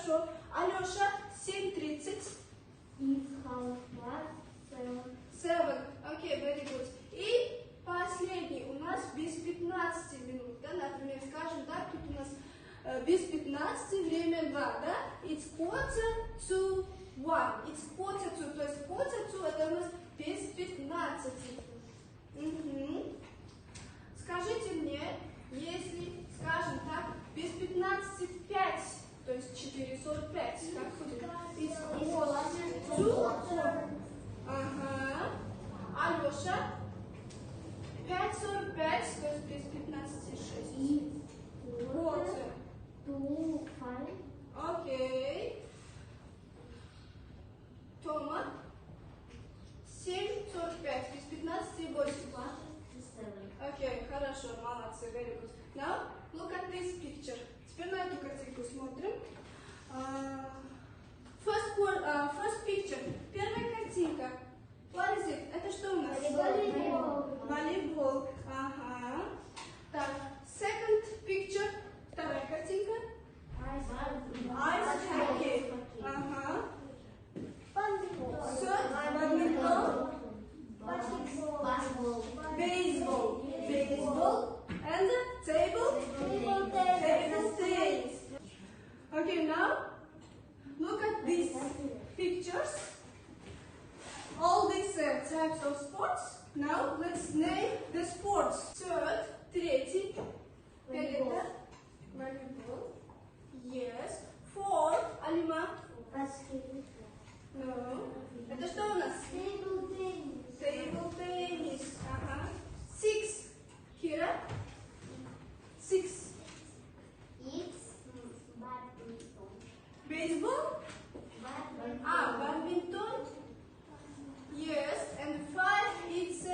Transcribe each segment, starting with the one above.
Хорошо. Алеша, 7:30. It's 7:30. 7. Окей, very good. И последний у нас без 15 минут. Да? Например, скажем, да, тут у нас без 15 время 2, да? It's 1:45. It's 1:45. То есть 1:45 это у нас без 15. Угу. Скажите мне, если, скажем так, без 15 5, то есть 4:45, как будет? It's 1:45. Ага. Алеша, 5:45, то есть без 15 6. It's 4:45. Окей. Тома, 7:45, без 15 8. Окей, хорошо, молодцы, very good. Now, look at this picture. Теперь на эту картинку смотрим. First picture. Первая картинка. What is it? Это что у нас? Волейбол. Ага. Так, second picture. Вторая картинка. Ice hockey. Ага. Third, badminton. Baseball. Baseball. And table. Table tennis. Okay, now look at these pictures. All these types of sports. Now let's name the sports. Third, третий. Это волейбол. Yes. Fourth, Алима. No. Это что у нас? Table tennis. Table tennis. Ага. Six. Кира. Six. It's badminton. Baseball. Badminton. Badminton. Yes. And five, it's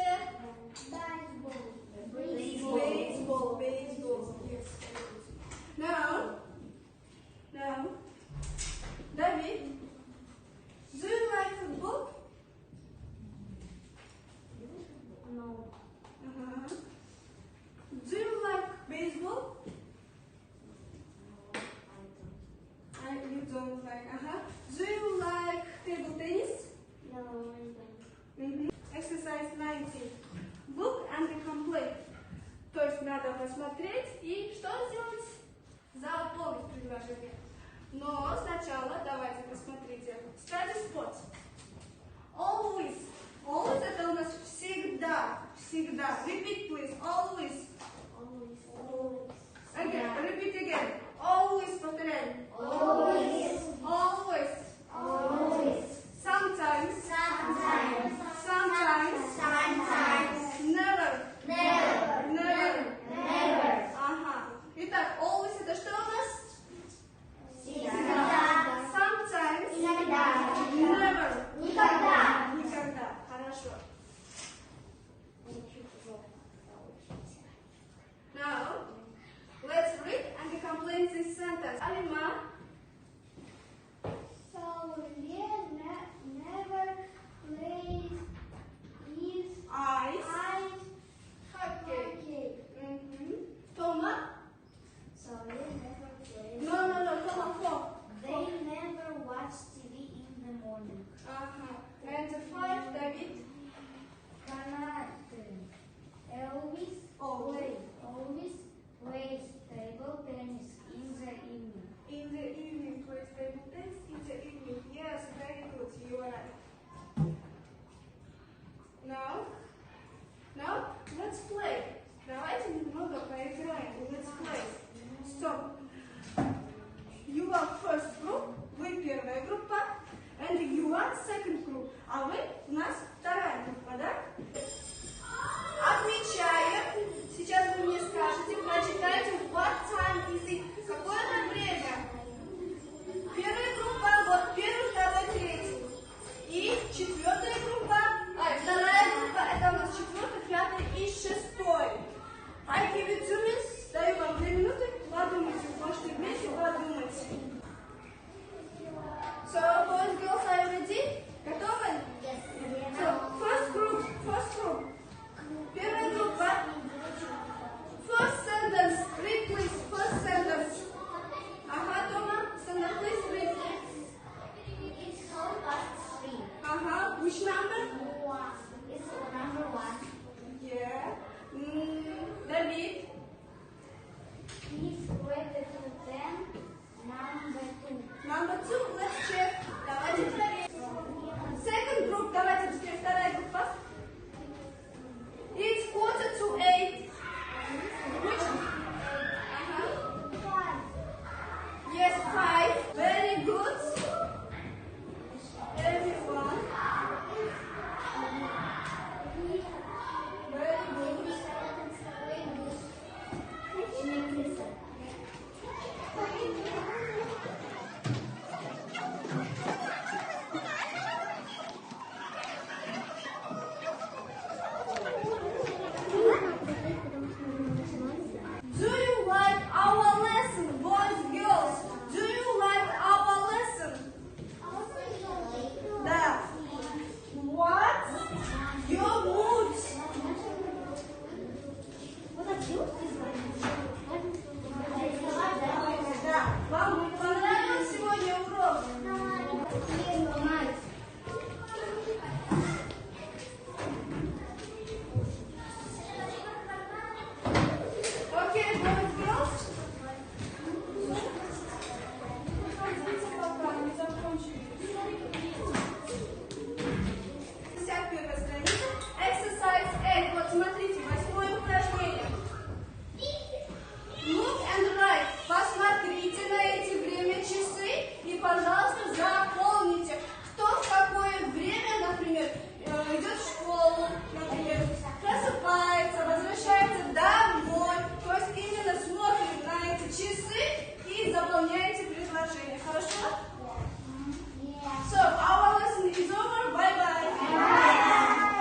Baseball. Baseball. Yes. Now, David, do you like football? No. Uh-huh. Do you like baseball? You don't like. Uh-huh. Do you like table tennis? No, I don't. Exercise 19. Look and complete. То есть надо посмотреть и что сделать? Заполнить предложение. Но сначала давайте посмотрите. Study spot. Always. Always это у нас всегда. Всегда. Repeat, please. Always. Always. Again. Repeat again. Always. Повторяем. Always. Always. Always. Sometimes. Sometimes. Sometimes. Sometimes. Never. Never. Never. Never. Ага. Итак, always это что у нас? Всегда. Sometimes. Иногда. Never. Никогда. Никогда. Хорошо. Now, let's read and complete this sentence. Alima,